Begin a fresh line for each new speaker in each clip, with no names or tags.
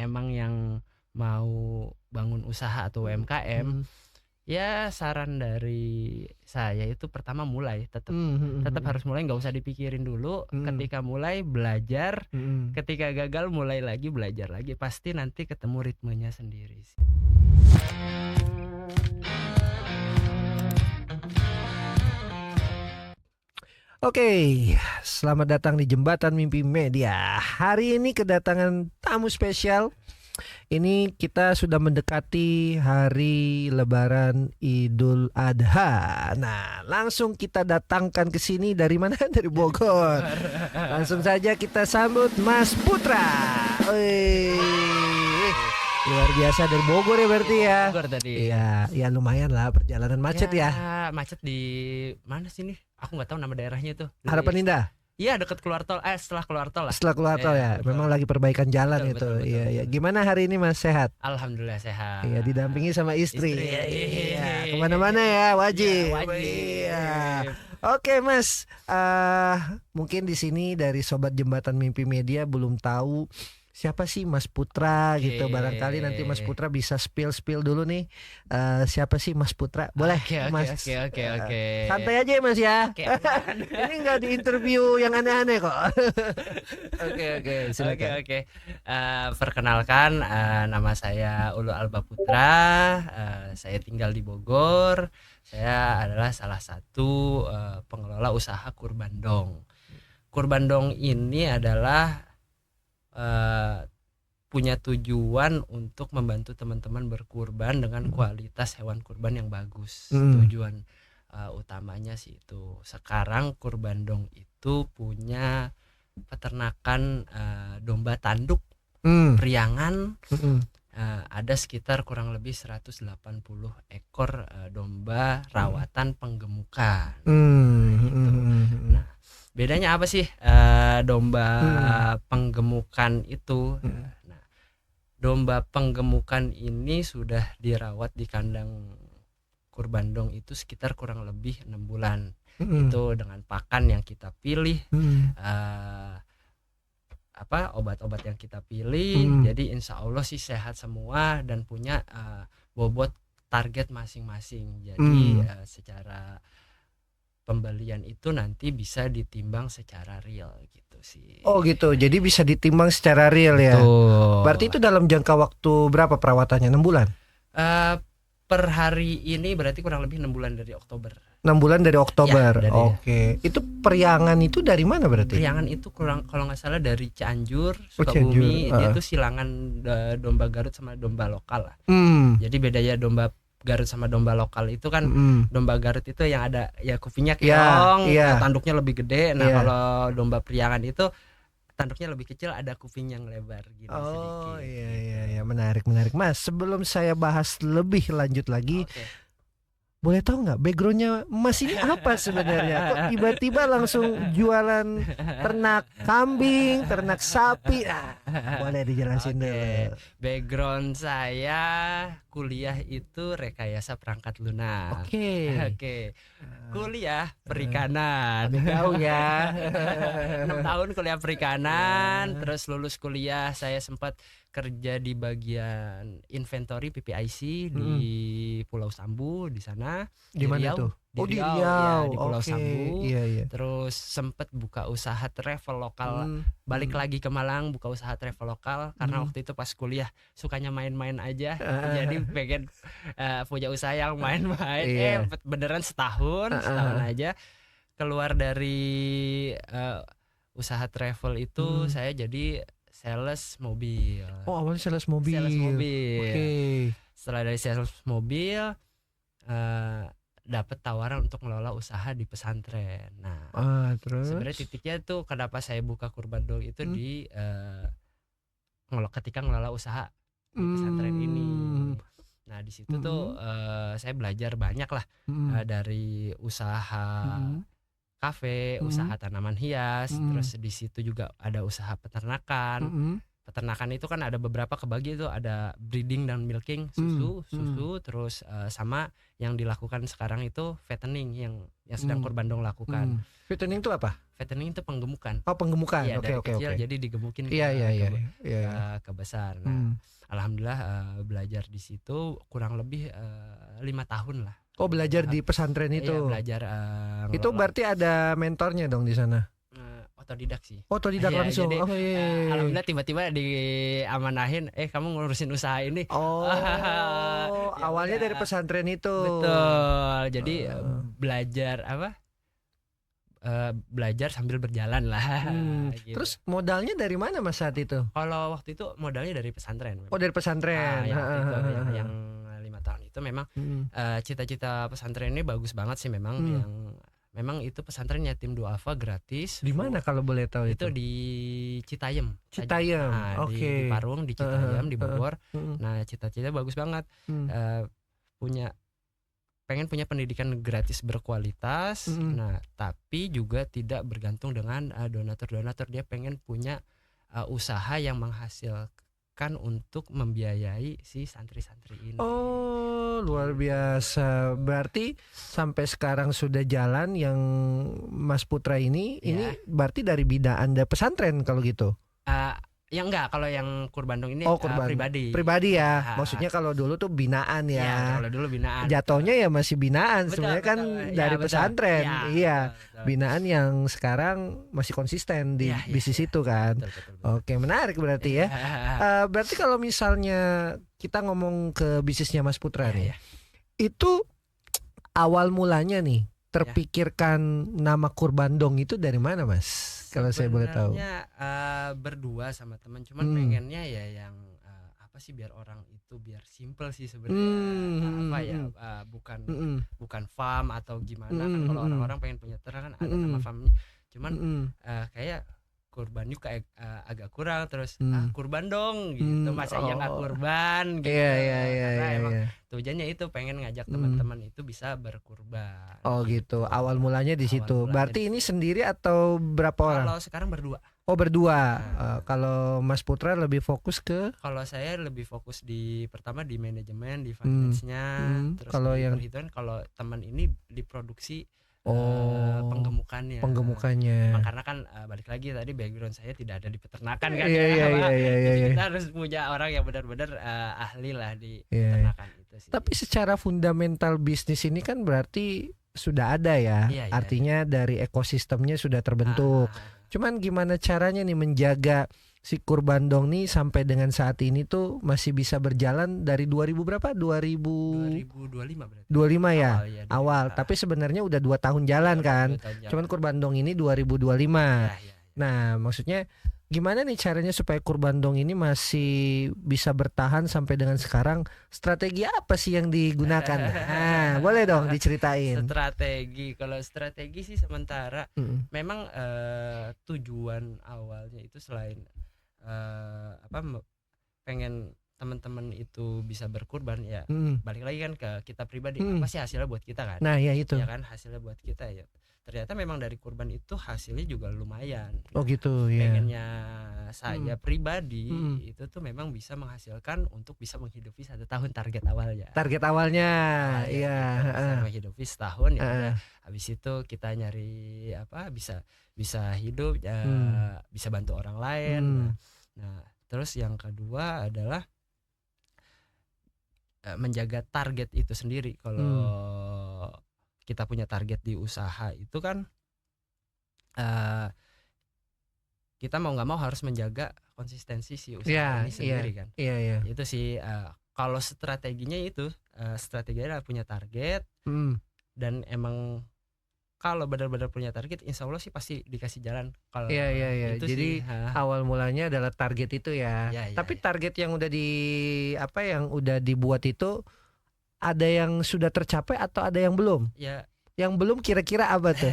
emang yang mau bangun usaha atau UMKM, ya saran dari saya itu pertama mulai, tetap harus mulai, nggak usah dipikirin dulu. Ketika mulai belajar, ketika gagal mulai lagi belajar lagi, pasti nanti ketemu ritmenya sendiri sih.
Oke, selamat datang di Jembatan Mimpi Media. Hari ini kedatangan tamu spesial. Ini kita sudah mendekati hari Lebaran Idul Adha. Nah, langsung kita datangkan ke sini dari mana? Dari Bogor. Langsung saja kita sambut Mas Putra. Luar biasa dari Bogor ya berarti ya.
Bogor tadi.
Iya, ya lumayan lah perjalanan macet ya.
Macet di mana sih nih? Aku nggak tahu nama daerahnya tuh.
Harapan Indah.
Iya, dekat keluar tol. Setelah keluar tol lah.
Setelah keluar tol ya.
Betul.
Memang lagi perbaikan jalan itu.
Betul.
Iya. Gimana hari ini Mas, sehat?
Alhamdulillah sehat.
Iya, didampingi sama istri.
Iya.
Kemana-mana ya wajib.
Ya, wajib.
Iya. Oke Mas, mungkin di sini dari Sobat Jembatan Mimpi Media belum tahu siapa sih Mas Putra gitu. Barangkali nanti Mas Putra bisa spill dulu nih. Siapa sih Mas Putra? Boleh Mas?
Oke.
Santai aja ya Mas ya. Ini nggak di interview yang aneh-aneh kok. Oke, silakan.
Oke. Perkenalkan, nama saya Ulu Alba Putra. Saya tinggal di Bogor. Saya adalah salah satu pengelola usaha Kurbandong. Kurbandong ini adalah punya tujuan untuk membantu teman-teman berkurban dengan kualitas hewan kurban yang bagus. Tujuan utamanya sih itu. Sekarang Kurbandong itu punya peternakan domba tanduk priangan. Ada sekitar kurang lebih 180 ekor domba rawatan penggemukan. Gitu. Nah, bedanya apa sih domba penggemukan itu? Nah, domba penggemukan ini sudah dirawat di kandang Kurbandong itu sekitar kurang lebih 6 bulan. Itu dengan pakan yang kita pilih, obat-obat yang kita pilih. Jadi insya Allah sih sehat semua dan punya bobot target masing-masing. Jadi secara pembelian itu nanti bisa ditimbang secara real gitu sih.
Oh gitu, jadi bisa ditimbang secara real ya. Berarti itu dalam jangka waktu berapa perawatannya? 6 bulan?
Per hari ini berarti kurang lebih 6 bulan dari Oktober.
6 bulan dari Oktober.
Ya,
Oke. Itu periangan itu dari mana berarti?
Periangan itu kalau nggak salah dari Cianjur, Sukabumi. Dia itu silangan domba Garut sama domba lokal lah. Jadi bedanya domba Garut sama domba lokal itu kan, domba Garut itu yang ada ya kupingnya keong, tanduknya lebih gede. Nah kalau domba priangan itu tanduknya lebih kecil, ada kuping yang lebar gitu.
Oh iya, menarik Mas. Sebelum saya bahas lebih lanjut lagi, boleh tahu nggak backgroundnya Mas ini apa sebenarnya? Kok tiba-tiba langsung jualan ternak kambing, ternak sapi? Boleh dijelasin dulu.
Background saya kuliah itu rekayasa perangkat lunak. Oke. Kuliah perikanan.
Jauh ya.
6 tahun kuliah perikanan, terus lulus kuliah saya sempat kerja di bagian inventory PPIC di Pulau Sambu di sana.
Di mana tuh?
Di Riau. Ya, di Pulau Sambu.
Iya.
Terus sempat buka usaha travel lokal. Balik lagi ke Malang buka usaha travel lokal karena waktu itu pas kuliah sukanya main-main aja. Jadi pengen punya usaha yang main-main. Beneran setahun aja keluar dari usaha travel itu. Saya jadi sales mobil.
Oh, awalnya sales mobil. Setelah
dari sales mobil dapat tawaran untuk ngelola usaha di pesantren. Nah,
terus
sebenarnya titiknya tuh kenapa saya buka Kurbandong itu di ketika ngelola usaha di pesantren ini. Nah, di situ tuh saya belajar banyak lah dari usaha kafe, usaha tanaman hias, terus di situ juga ada usaha peternakan. peternakan itu kan ada beberapa kebagi, itu ada breeding dan milking, susu terus sama yang dilakukan sekarang itu fattening yang sedang Kurbandong lakukan.
Fattening itu apa?
Fattening itu penggemukan.
Oh, penggemukan.
Iya,
Oke,
dari
oke,
kecil
oke.
jadi digemukin ke besar. Nah, alhamdulillah belajar di situ kurang lebih 5 tahun lah.
Oh, belajar di pesantren itu.
Iya, belajar
itu berarti ada mentornya dong di sana.
Otodidak sih.
Otodidak langsung.
Jadi,
iya.
alhamdulillah tiba-tiba diamanahin, kamu ngurusin usaha ini.
Oh,
ya
awalnya
udah.
dari pesantren itu.
Betul. Jadi belajar apa? Belajar sambil berjalan lah.
Gitu. Terus modalnya dari mana Mas saat itu?
Kalau waktu itu modalnya dari pesantren.
Oh, dari pesantren.
Yang 5 tahun itu memang cita-cita pesantren ini bagus banget sih memang. Yang memang itu pesantren Yatim Duafa gratis.
Di mana kalau boleh tahu itu?
Itu di Citayam.
Citayam. Oke.
Di Parung, di Citayam, di Bogor. Nah, cita-cita bagus banget. Pengen punya pendidikan gratis berkualitas. Nah, tapi juga tidak bergantung dengan donatur-donatur. Dia pengen punya usaha yang menghasilkan untuk membiayai si santri-santri ini.
Oh, luar biasa. Berarti sampai sekarang sudah jalan yang Mas Putra ini berarti dari binaan dari pesantren kalau gitu.
Ya enggak, kalau yang Kurbandong ini pribadi.
Pribadi ya. Maksudnya kalau dulu tuh binaan ya.
Ya, kalau dulu binaan.
Jatuhnya ya masih binaan, sebenarnya kan dari pesantren. Iya.
Betul.
Binaan yang sekarang masih konsisten di bisnis itu kan. Betul. Oke, menarik berarti ya. Berarti kalau misalnya kita ngomong ke bisnisnya Mas Putra nih. Itu awal mulanya nih terpikirkan nama Kurbandong itu dari mana Mas? Kalau saya boleh tahu.
Berdua sama teman, cuman pengennya ya yang apa sih, biar orang itu biar simple sih sebenarnya. Bukan farm atau gimana kan, kalau orang-orang pengen punya ternak kan ada nama farmnya. Cuman kayak kurban juga agak kurang, terus kurban dong gitu, masa iya nggak kurban gitu. Karena emang tujuannya itu pengen ngajak teman-teman itu bisa berkurban.
Oh gitu. Awal mulanya di situ. Berarti ini sendiri atau berapa orang?
Kalau sekarang berdua.
Oh, berdua. Kalau Mas Putra lebih fokus ke?
Kalau saya lebih fokus pertama di manajemen, di finance-nya, terus
kalau yang
perhitungan. Kalau teman ini diproduksi penggemukannya. Karena kan balik lagi tadi background saya tidak ada di peternakan kan. Jadi kita harus punya orang yang benar-benar ahli lah di peternakan itu sih.
Tapi secara fundamental bisnis ini kan berarti sudah ada ya. Artinya dari ekosistemnya sudah terbentuk. Cuman gimana caranya nih menjaga si Kurbandong nih sampai dengan saat ini tuh masih bisa berjalan dari 2000 berapa?
2025 berarti.
25 ya? Awal. Tapi sebenarnya udah 2 tahun jalan kan. Cuman Kurbandong ini 2025. Nah, maksudnya gimana nih caranya supaya Kurbandong ini masih bisa bertahan sampai dengan sekarang? Strategi apa sih yang digunakan? Boleh dong diceritain.
Kalau strategi sih sementara memang tujuan awalnya itu selain pengen teman-teman itu bisa berkurban ya, balik lagi kan ke kita pribadi, apa sih hasilnya buat kita kan.
Nah ya itu
ya kan, hasilnya buat kita ya, ternyata memang dari kurban itu hasilnya juga lumayan.
Oh gitu ya.
Pengennya saya pribadi itu tuh memang bisa menghasilkan untuk bisa menghidupi 1 tahun target awalnya. Bisa menghidupi setahun ya. Habis itu kita nyari bisa hidup bisa bantu orang lain. Nah, terus yang kedua adalah menjaga target itu sendiri. Kalau kita punya target di usaha itu kan kita mau nggak mau harus menjaga konsistensi si usaha ini sendiri kan. Itu sih kalau strateginya adalah punya target dan emang kalau benar-benar punya target, insya Allah sih pasti dikasih jalan. Kalau itu
jadi awal mulanya adalah target itu ya. Tapi target yang udah yang udah dibuat itu ada yang sudah tercapai atau ada yang belum? Yang belum kira-kira apa tuh?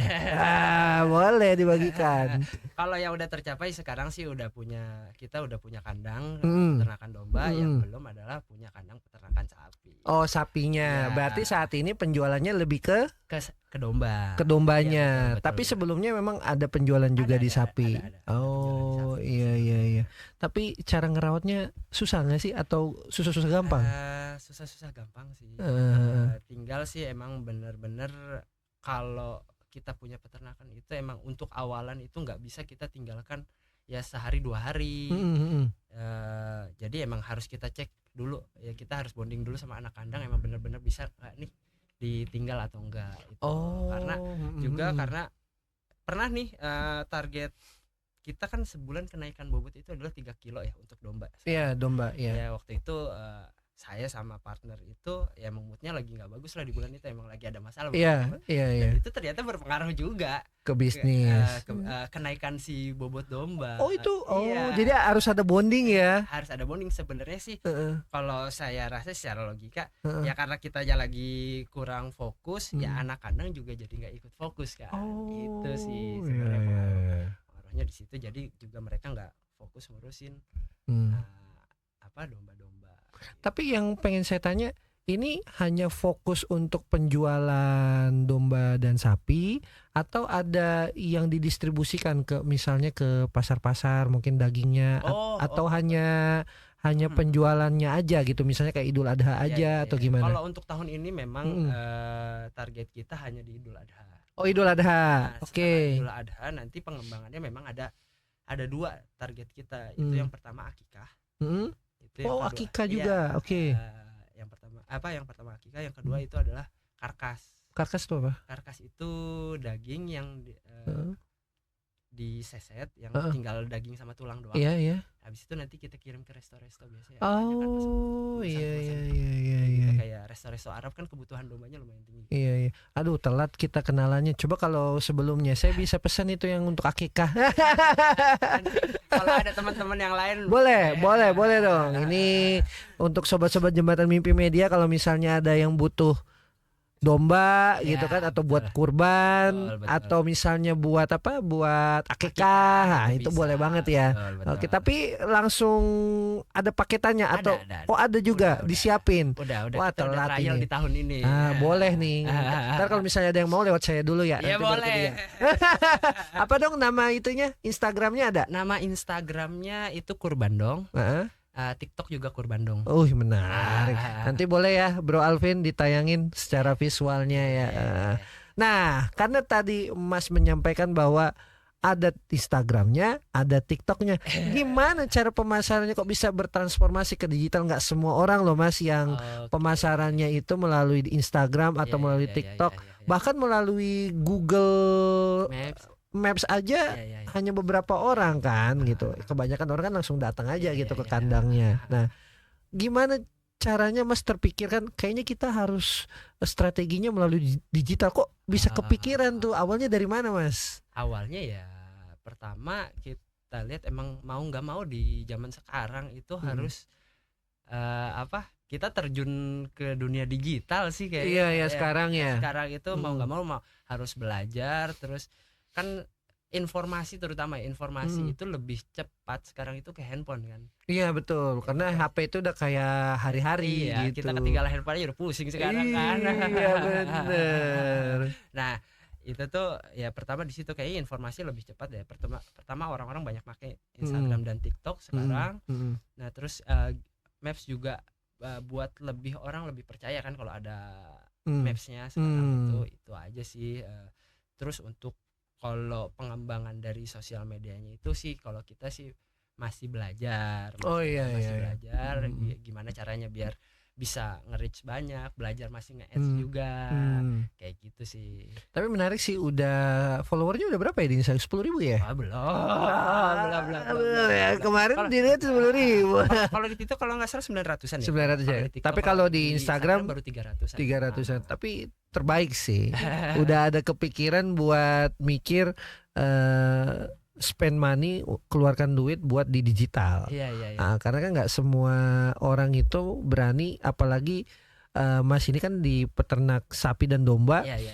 Boleh dibagikan.
Kalau yang udah tercapai sekarang sih kita udah punya kandang peternakan domba. Yang belum adalah punya kandang peternakan penjualan sapi.
Oh, sapinya.
Ya.
Berarti saat ini penjualannya lebih ke
domba.
dombanya.
Iya, betul,
Tapi
betul.
sebelumnya memang ada penjualan juga di sapi.
Ada
Oh,
penjualan di sapi.
iya iya iya. Tapi cara ngerawatnya susah nggak sih atau susah-susah gampang?
Susah-susah gampang sih.
Eh.
Tinggal sih emang bener-bener kalau kita punya peternakan itu emang untuk awalan itu nggak bisa kita tinggalkan ya sehari 2 hari. Jadi emang harus kita cek dulu ya, kita harus bonding dulu sama anak kandang emang bener-bener bisa nggak nih ditinggal atau enggak itu. Karena juga karena pernah nih target kita kan sebulan kenaikan bobot itu adalah 3 kilo ya untuk domba.
Iya, domba ya.
Ya waktu itu saya sama partner itu ya moodnya lagi nggak bagus lah di bulan itu, emang lagi ada masalah.
Iya.
Dan itu ternyata berpengaruh juga
Ke bisnis.
Kenaikan si bobot domba.
Oh itu,
Iya.
jadi harus ada bonding ya.
Harus ada bonding sebenarnya sih. Kalau saya rasa secara logika ya karena kita aja lagi kurang fokus ya anak kandang juga jadi nggak ikut fokus kan. Itu sih sebenarnya pengaruhnya di situ, jadi juga mereka nggak fokus ngurusin domba-domba.
Tapi yang pengen saya tanya, ini hanya fokus untuk penjualan domba dan sapi atau ada yang didistribusikan ke misalnya ke pasar-pasar mungkin dagingnya atau hanya penjualannya aja gitu, misalnya kayak Idul Adha aja atau gimana?
Kalau untuk tahun ini memang target kita hanya di Idul Adha.
Oh, Idul Adha. Oke.
Idul Adha nanti pengembangannya memang ada 2 target kita. Itu yang pertama akikah.
Akikah juga. Oke.
Yang pertama akikah, yang kedua itu adalah karkas.
Karkas itu apa?
Karkas itu daging yang diseset, yang tinggal daging sama tulang doang.
Iya.
Habis itu nanti kita kirim ke resto-resto biasanya.
Iya.
Kayak resto-resto Arab kan kebutuhan dombanya lumayan tinggi.
Iya. Aduh, telat kita kenalannya. Coba kalau sebelumnya saya bisa pesan itu yang untuk akikah.
Kalau ada teman-teman yang lain
boleh dong. Ini untuk sobat-sobat Jembatan Mimpi Media, kalau misalnya ada yang butuh domba gitu kan, atau buat kurban,
betul.
atau misalnya buat akikah, nah, itu boleh banget ya.
Betul.
Oke, tapi langsung ada paketannya atau ada juga disiapin.
Udah
Wah,
kita udah
telat
trial
ini
di tahun ini.
boleh nih. Ntar kalau misalnya ada yang mau lewat saya dulu ya.
Iya,
nanti baru ke
boleh.
dia. Apa dong nama itunya? Instagramnya ada?
Nama Instagramnya itu Kurbandong. TikTok juga Kurbandong.
Menarik. Nanti boleh ya Bro Alvin ditayangin secara visualnya ya. Nah, karena tadi Mas menyampaikan bahwa ada Instagramnya, ada TikToknya. Gimana cara pemasarannya kok bisa bertransformasi ke digital? Nggak semua orang loh Mas yang pemasarannya itu melalui Instagram atau melalui TikTok, bahkan melalui Google Maps aja hanya beberapa orang kan gitu. Kebanyakan orang kan langsung datang aja gitu ke kandangnya. Nah, gimana caranya Mas terpikirkan kayaknya kita harus strateginya melalui digital? Kok bisa kepikiran tuh? Awalnya dari mana Mas?
Awalnya ya pertama kita lihat emang mau nggak mau di zaman sekarang itu harus kita terjun ke dunia digital sih kayaknya.
Sekarang ya.
Sekarang itu mau nggak mau harus belajar, terus kan informasi terutama informasi itu lebih cepat sekarang itu ke handphone kan.
Iya betul, karena HP itu udah kayak hari-hari gitu.
Kita ketinggalan handphone aja udah pusing sekarang kan.
Iya bener.
Nah itu tuh ya pertama di situ kayaknya informasi lebih cepat ya. Pertama orang-orang banyak pakai Instagram dan TikTok sekarang. Nah terus Maps juga buat orang lebih percaya kan kalau ada Mapsnya sekarang itu aja sih. Terus untuk kalau pengembangan dari sosial medianya itu sih kalau kita sih masih belajar. Belajar gimana caranya biar bisa nge-reach banyak, belajar masih nge-ads juga. Kayak gitu sih.
Tapi menarik sih, udah followernya udah berapa ya di Instagram? 10.000 ya?
Belum
ya. Kemarin dilihat 10.000.
Kalau di TikTok kalau nggak salah 900-an ya.
900 ya. Tapi kalau di Instagram
baru 300-an.
300-an. Tapi terbaik sih. Udah ada kepikiran buat mikir spend money, keluarkan duit buat di digital.
Iya.
Nah, karena kan nggak semua orang itu berani, apalagi Mas ini kan di peternak sapi dan domba.
Iya.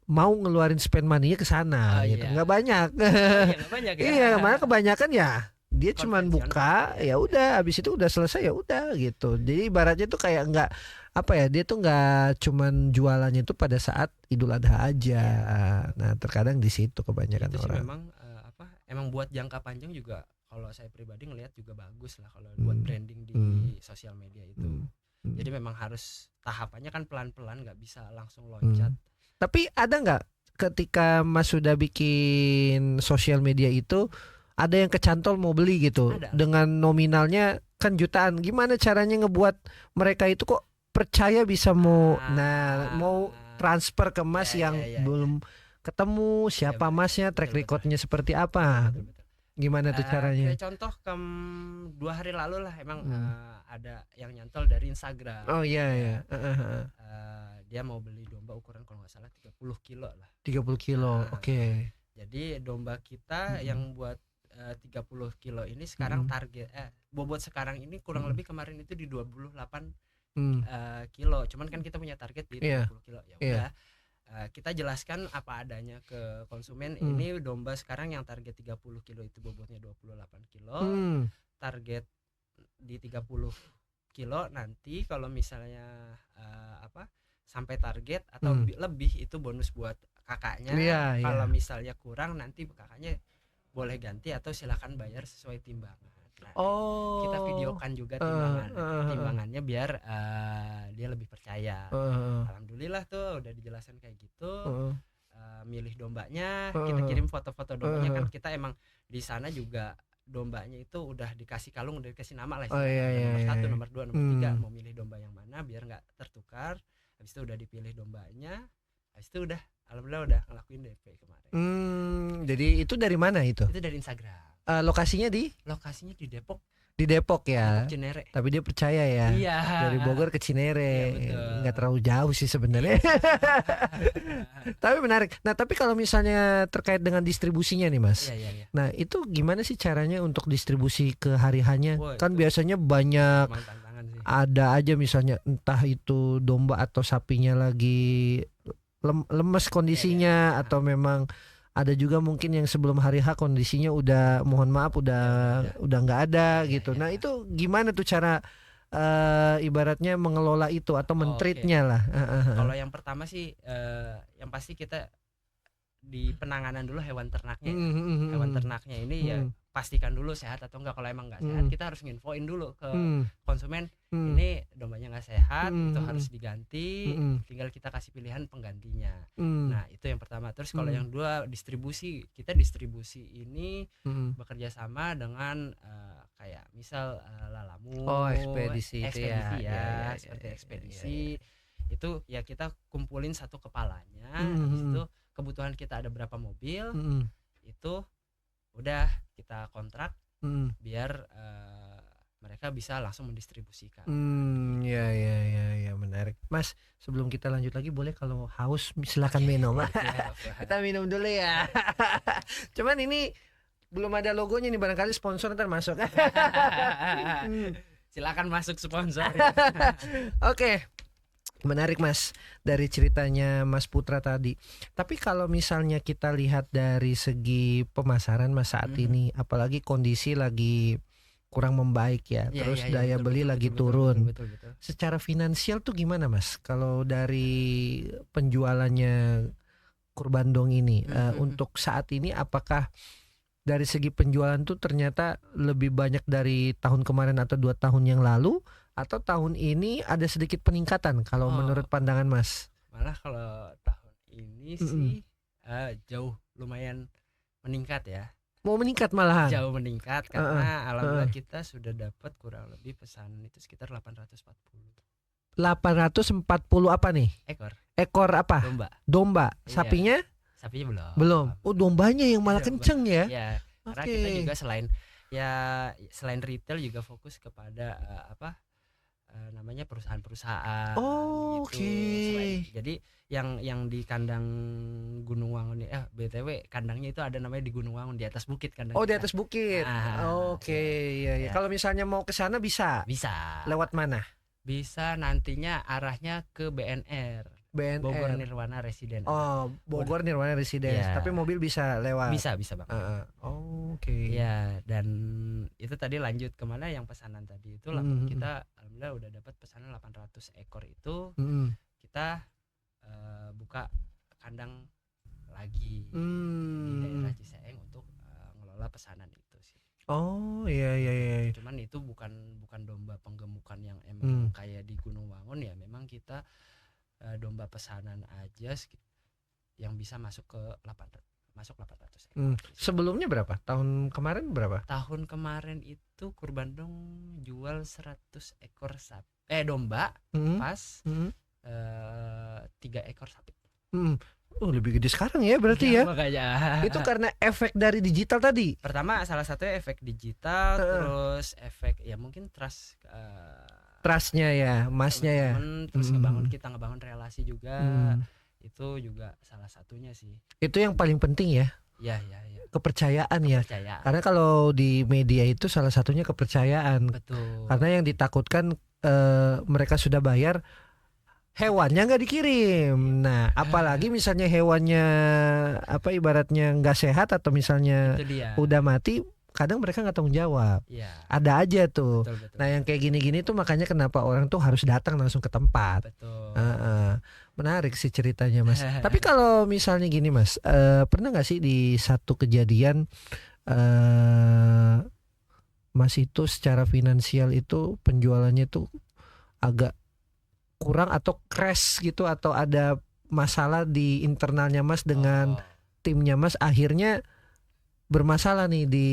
Mau ngeluarin spend money-nya ke sana gitu. Nggak banyak.
Nggak banyak ya.
Iya, malah kebanyakan ya dia cuman buka
Konvensional,
ya udah, habis itu udah selesai ya udah gitu. Jadi ibaratnya tuh kayak nggak apa ya, dia tuh nggak cuman jualannya itu pada saat Idul Adha aja. Nah terkadang di situ kebanyakan
itu sih
orang.
memang emang buat jangka panjang juga kalau saya pribadi ngelihat juga bagus lah kalau buat branding di sosial media itu. Jadi memang harus tahapannya kan pelan-pelan, nggak bisa langsung loncat.
Tapi ada nggak ketika Mas sudah bikin sosial media itu ada yang kecantol mau beli gitu
Ada.
dengan nominalnya kan jutaan, gimana caranya ngebuat mereka itu kok percaya bisa mau mau transfer ke Mas yang belum ketemu siapa Masnya, track recordnya seperti apa, gimana tuh caranya?
Kayak contoh 2 hari lalu lah emang ada yang nyantol dari Instagram.
Oh iya.
Dia mau beli domba ukuran kalau nggak salah 30 kilo lah.
30 kilo, oke.
Jadi domba kita yang buat 30 kilo ini sekarang target bobot sekarang ini kurang lebih kemarin itu di 28 kilo. Cuman kan kita punya target di 30 kilo. Ya udah. Kita jelaskan apa adanya ke konsumen. Ini domba sekarang yang target 30 kilo itu bobotnya 28 kilo. Target di 30 kilo nanti kalau misalnya sampai target atau lebih itu bonus buat kakaknya. Kalau misalnya kurang nanti kakaknya boleh ganti atau silakan bayar sesuai timbangan. Nah, kita videokan juga timbangannya biar dia lebih percaya. Alhamdulillah tuh udah dijelasin kayak gitu. Milih dombanya, kita kirim foto-foto dombanya kan kita emang di sana juga dombanya itu udah dikasih kalung, udah dikasih nama lah. Nomor 1, nomor 2, nomor 3 mau milih domba yang mana biar nggak tertukar. Habis itu udah dipilih dombanya, habis itu udah alhamdulillah udah ngelakuin DP kemarin.
Jadi itu dari mana itu?
Itu dari Instagram.
Lokasinya di
Depok.
Di Depok ya.
Depok Cinere.
Tapi dia percaya ya.
Iya.
Dari Bogor ke Cinere.
Iya,
nggak terlalu jauh sih sebenarnya. Tapi menarik. Nah, tapi kalau misalnya terkait dengan distribusinya nih, Mas.
Iya.
Nah, itu gimana sih caranya untuk distribusi ke hari-harinya? Kan
itu
biasanya banyak ada aja misalnya entah itu domba atau sapinya lagi lemes kondisinya atau memang ada juga mungkin yang sebelum hari H kondisinya udah mohon maaf udah nggak ada gitu. Nah itu gimana tuh cara ibaratnya mengelola itu atau men-treatnya lah.
Kalau yang pertama sih yang pasti kita di penanganan dulu hewan ternaknya. Hewan ternaknya ini ya pastikan dulu sehat atau enggak. Kalau emang nggak sehat kita harus nginfoin dulu ke konsumen ini dombanya nggak sehat, itu harus diganti. Tinggal kita kasih pilihan penggantinya. Nah itu yang pertama. Terus kalau yang dua distribusi, kita distribusi ini bekerja sama dengan kayak misal Lalamu,
ekspedisi
ya, seperti ekspedisi. Itu ya kita kumpulin satu kepalanya. Habis itu kebutuhan kita ada berapa mobil, itu udah kita kontrak biar mereka bisa langsung mendistribusikan.
Ya menarik. Mas, sebelum kita lanjut lagi boleh kalau haus silakan minum. Kita minum dulu ya. Cuman ini belum ada logonya nih, barangkali sponsor ntar masuk.
Silakan masuk sponsor.
Oke. Menarik Mas dari ceritanya Mas Putra tadi. Tapi kalau misalnya kita lihat dari segi pemasaran Mas saat ini, apalagi kondisi lagi kurang membaik ya, terus daya beli lagi turun.
Betul.
Secara finansial tuh gimana Mas? Kalau dari penjualannya Kurbandong ini untuk saat ini, apakah dari segi penjualan tuh ternyata lebih banyak dari tahun kemarin atau 2 tahun yang lalu, atau tahun ini ada sedikit peningkatan kalau menurut pandangan Mas?
Malah kalau tahun ini sih jauh lumayan meningkat ya.
Mau meningkat malahan?
Jauh meningkat karena alhamdulillah kita sudah dapat kurang lebih pesanan itu sekitar 840.
840 apa nih? Ekor apa? Domba. Sapinya?
Sapinya
belum. Oh, dombanya yang malah kenceng ya?
Iya. Karena kita juga selain retail juga fokus kepada namanya perusahaan-perusahaan. Jadi yang di kandang Gunung Wangun BTW kandangnya itu ada namanya di Gunung Wangun, di atas bukit kandang.
Di atas bukit. Iya. Kalau misalnya mau ke sana bisa.
Bisa.
Lewat mana?
Bisa nantinya arahnya ke BNR. Bogor
BNR.
Nirwana Residen.
Oh, Bogor Nirwana Residence.
Iya.
Tapi mobil bisa lewat.
Bisa banget.
Oh, oke.
Ya, dan itu tadi lanjut kemana yang pesanan tadi itu kita alhamdulillah udah dapat pesanan 800 ekor itu. Kita buka kandang lagi di daerah Ciseeng untuk ngelola pesanan itu sih.
Oh, iya.
Cuman itu bukan domba penggemukan yang emang kayak di Gunung Wangun ya. Memang kita domba pesanan aja yang bisa masuk ke 800 ekor.
Sebelumnya berapa? Tahun kemarin berapa?
Tahun kemarin itu Kurbandong jual 100 ekor domba pas 3 ekor sapi.
Oh, lebih gede sekarang ya berarti ya.
Makanya.
Itu karena efek dari digital tadi.
Pertama salah satunya efek digital, terus efek ya mungkin
trustnya ya, masnya ya.
Terus kita ngebangun relasi juga. Itu juga salah satunya sih.
Itu yang paling penting ya.
Ya.
Kepercayaan ya. Karena kalau di media itu salah satunya kepercayaan.
Betul.
Karena yang ditakutkan mereka sudah bayar, hewannya nggak dikirim. Nah, apalagi misalnya hewannya ibaratnya nggak sehat atau misalnya udah mati, kadang mereka nggak tanggung jawab.
Ya.
Ada aja tuh.
Betul.
Nah, yang kayak gini-gini tuh makanya kenapa orang tuh harus datang langsung ke tempat.
Betul.
Menarik sih ceritanya, Mas. Tapi kalau misalnya gini, Mas, pernah nggak sih di satu kejadian Mas itu secara finansial itu penjualannya tuh agak kurang atau crash gitu, atau ada masalah di internalnya Mas dengan timnya Mas, akhirnya bermasalah nih di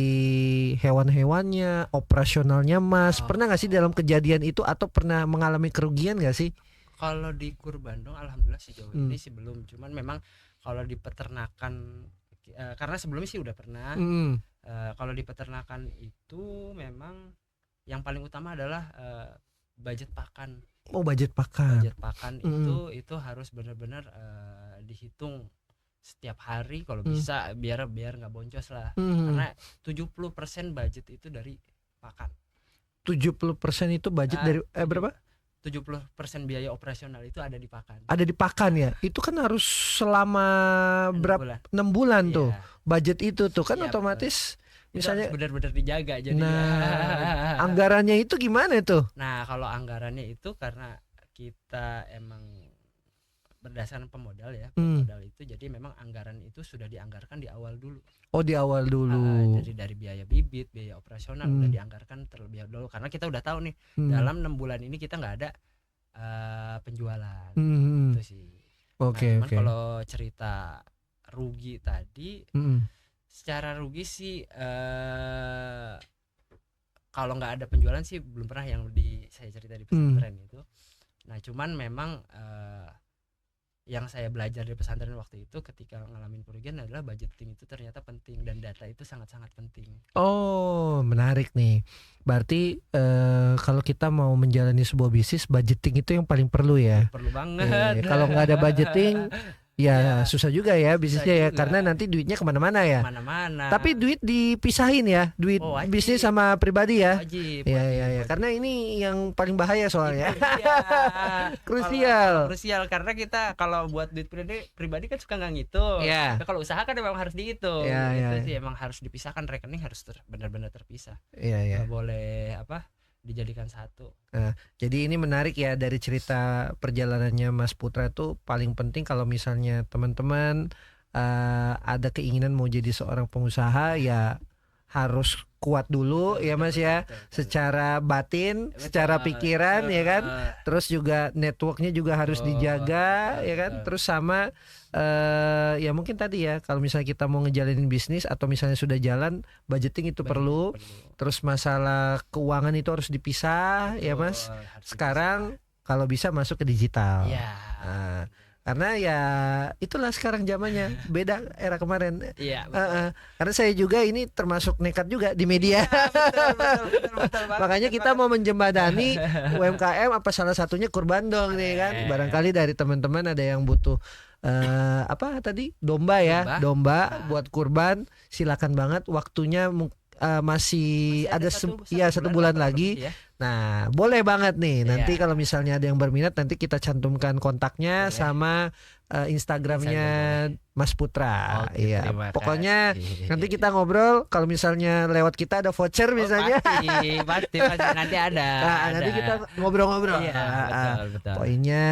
hewan-hewannya, operasionalnya Mas. Pernah nggak sih dalam kejadian itu atau pernah mengalami kerugian nggak sih?
Kalau di Kurbandong alhamdulillah sejauh ini sih belum. Cuman memang kalau di peternakan karena sebelumnya sih udah pernah. Kalau di peternakan itu memang yang paling utama adalah budget pakan.
Oh, budget pakan.
Budget pakan itu harus benar-benar dihitung setiap hari kalau bisa, biar nggak boncos lah. Karena 70% budget itu dari pakan.
70% itu budget dari berapa?
70% biaya operasional itu ada di pakan.
Ada di pakan ya. Itu kan harus selama 6 bulan tuh. Budget itu tuh kan otomatis
betul.
Misalnya
benar-benar dijaga jadi.
Nah, anggarannya itu gimana tuh?
Nah, kalau anggarannya itu karena kita emang berdasarkan pemodal ya, pemodal itu jadi memang anggaran itu sudah dianggarkan di awal dulu.
Oh, di awal dulu.
Jadi dari biaya bibit, biaya operasional udah dianggarkan terlebih dahulu karena kita udah tahu nih dalam 6 bulan ini kita nggak ada penjualan. Itu sih.
Oke.
Kalau cerita rugi tadi, secara rugi sih kalau nggak ada penjualan sih belum pernah yang saya cerita di pesantren itu. Nah, cuman memang yang saya belajar di pesantren waktu itu ketika ngalamin kerugian adalah budgeting itu ternyata penting dan data itu sangat-sangat penting.
Oh, menarik nih. Berarti kalau kita mau menjalani sebuah bisnis, budgeting itu yang paling perlu ya.
Perlu banget.
Kalau nggak ada budgeting, ya susah juga ya bisnisnya ya, karena nanti duitnya kemana-mana ya.
Mana-mana.
Tapi duit dipisahin ya, duit bisnis sama pribadi ya.
Wajib.
Ya. Karena ini yang paling bahaya soalnya. Krusial
karena kita kalau buat duit pribadi kan suka nggak ngitung.
Yeah.
Tapi kalau usaha kan memang harus dihitung.
Itu
sih emang harus dipisahkan, rekening harus benar-benar terpisah.
Nggak
boleh dijadikan satu.
Nah, jadi ini menarik ya dari cerita perjalanannya Mas Putra tuh. Paling penting kalau misalnya teman-teman ada keinginan mau jadi seorang pengusaha, ya harus kuat dulu ya Mas ya, secara batin, secara pikiran ya kan. Terus juga networknya juga harus dijaga ya kan. Terus sama ya mungkin tadi ya, kalau misalnya kita mau ngejalanin bisnis atau misalnya sudah jalan, budgeting itu perlu. Terus masalah keuangan itu harus dipisah ya Mas. Sekarang kalau bisa masuk ke digital. Nah, karena ya itulah sekarang zamannya, beda era kemarin. Karena saya juga ini termasuk nekat juga di media. Betul, makanya kita mau menjembatani UMKM, apa salah satunya Kurbandong nih kan. Barangkali dari teman-teman ada yang butuh domba ya, domba buat kurban, silakan banget. Waktunya masih ada 1 bulan lagi. Nah, boleh banget nih. Nanti
Iya.
kalau misalnya ada yang berminat, nanti kita cantumkan kontaknya
Boleh.
sama Instagramnya Mas Putra.
Oke,
Iya.
terima
Pokoknya
kasih.
nanti kita ngobrol. Kalau misalnya lewat kita ada voucher misalnya.
Pasti nanti ada.
Nah, nanti kita ngobrol-ngobrol.
Iya, betul.
Pokoknya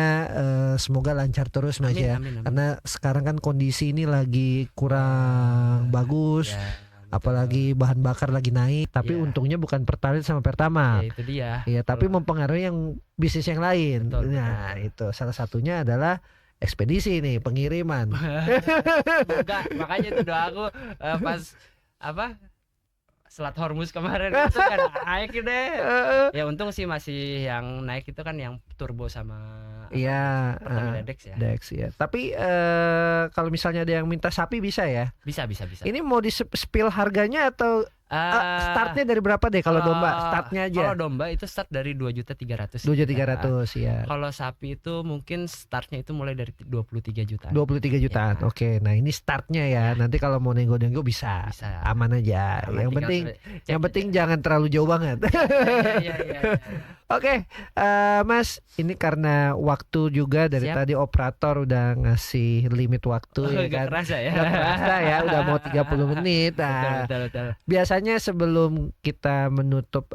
semoga lancar terus Mas ya.
Amin.
Karena sekarang kan kondisi ini lagi kurang bagus.
Ya,
Apalagi bahan bakar lagi naik, tapi
Iya.
untungnya bukan Pertalite sama Pertamax.
ya itu dia.
Iya, tapi mempengaruhi yang bisnis yang lain.
Betul.
Nah, itu salah satunya adalah ekspedisi nih, pengiriman.
Semoga, makanya itu doa aku pas apa Selat Hormuz kemarin itu kan naik deh. Ya untung sih masih yang naik itu kan yang turbo sama
Iya,
Pertamina Dex ya.
Dex ya. Tapi kalau misalnya ada yang minta sapi bisa ya?
Bisa.
Ini mau di spill harganya atau startnya dari berapa deh kalau domba? Startnya aja.
Kalau domba itu start dari 2.300.000.
2.300.000 ya.
Kalau sapi itu mungkin startnya itu mulai dari 23 jutaan.
23 jutaan.
Ya.
Oke, nah ini startnya ya. Nanti kalau mau nego-nego bisa.
Bisa.
Aman aja.
Aman,
Yang penting jangan terlalu jauh banget.
Iya.
Oke, Mas, ini karena waktu juga dari
Siap.
tadi operator udah ngasih limit waktu ya
Gak
kan.
kerasa ya.
Gak kerasa ya, udah mau 30 menit. Nah,
Betul.
biasanya sebelum kita menutup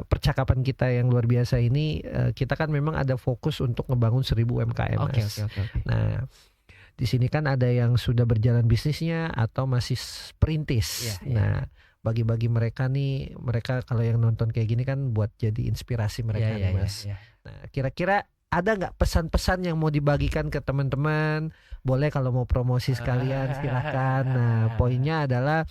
percakapan kita yang luar biasa ini, kita kan memang ada fokus untuk ngebangun 1000 UMKM,
Oke.
Mas. Nah, di sini kan ada yang sudah berjalan bisnisnya atau masih perintis.
Iya.
Nah, bagi-bagi mereka nih, mereka kalau yang nonton kayak gini kan buat jadi inspirasi mereka nih, Mas.
Iya.
Nah, kira-kira ada nggak pesan-pesan yang mau dibagikan ke teman-teman? Boleh kalau mau promosi sekalian silahkan. Nah, poinnya adalah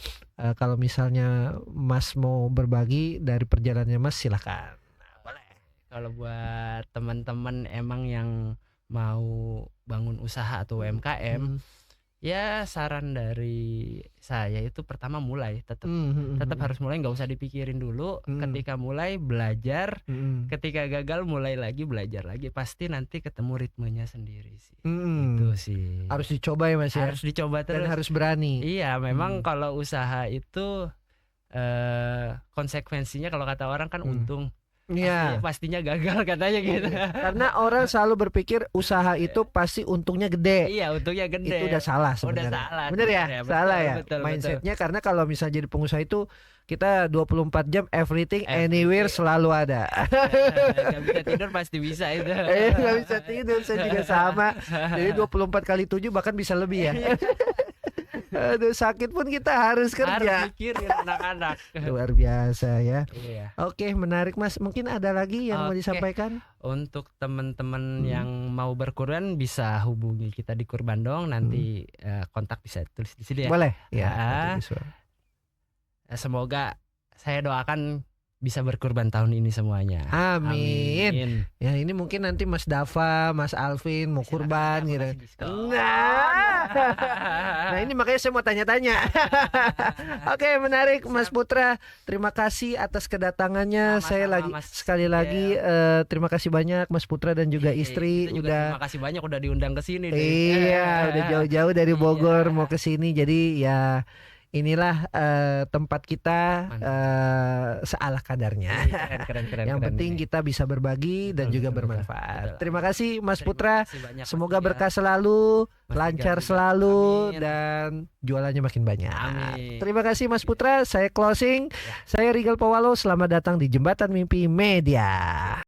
kalau misalnya Mas mau berbagi dari perjalanannya Mas silahkan. Nah, boleh.
Kalau buat teman-teman emang yang mau bangun usaha atau UMKM, ya saran dari saya itu pertama mulai, tetap harus mulai, nggak usah dipikirin dulu. Ketika mulai belajar, ketika gagal mulai lagi belajar lagi, pasti nanti ketemu ritmenya sendiri sih. Itu sih
Harus dicoba ya Mas ya.
harus dicoba
Dan
terus.
harus berani.
Iya, memang kalau usaha itu konsekuensinya kalau kata orang kan untung.
Iya.
Pastinya gagal katanya gitu.
Karena orang selalu berpikir usaha itu pasti untungnya gede.
Iya, untungnya gede.
Itu udah salah
Udah
sebenarnya.
salah.
Bener ya?
Betul,
Salah ya.
betul.
Mindsetnya karena kalau misalnya jadi pengusaha itu kita 24 jam everything anywhere selalu ada.
Gak bisa tidur pasti bisa itu.
Gak bisa tidur, saya juga sama. Jadi 24 kali 7 bahkan bisa lebih ya. Aduh, sakit pun kita harus kerja.
Harus mikirin anak-anak.
Luar biasa ya.
Iya.
Oke, menarik Mas. Mungkin ada lagi yang mau
Oke.
disampaikan?
Untuk teman-teman yang mau berkurban bisa hubungi kita di Kurbandong, nanti kontak bisa tulis di sini ya.
Boleh. Ya.
Semoga saya doakan bisa berkurban tahun ini semuanya.
Amin. Ya ini mungkin nanti Mas Dava, Mas Alvin mau kurban gitu. Nah ini makanya saya mau tanya-tanya. Oke, menarik Mas Putra. Terima kasih atas kedatangannya. Saya lagi sekali lagi terima kasih banyak Mas Putra dan juga istri
terima kasih banyak udah diundang ke sini.
Iya, udah jauh-jauh dari Bogor mau ke sini. Jadi ya inilah tempat kita seala kadarnya.
Keren.
Yang penting kita bisa berbagi dan juga bermanfaat. Terima kasih Mas Putra. Semoga berkah selalu, lancar selalu, dan jualannya makin banyak.
Amin.
Terima kasih Mas Putra. Saya closing. Saya Rigal Powalo. Selamat datang di Jembatan Mimpi Media.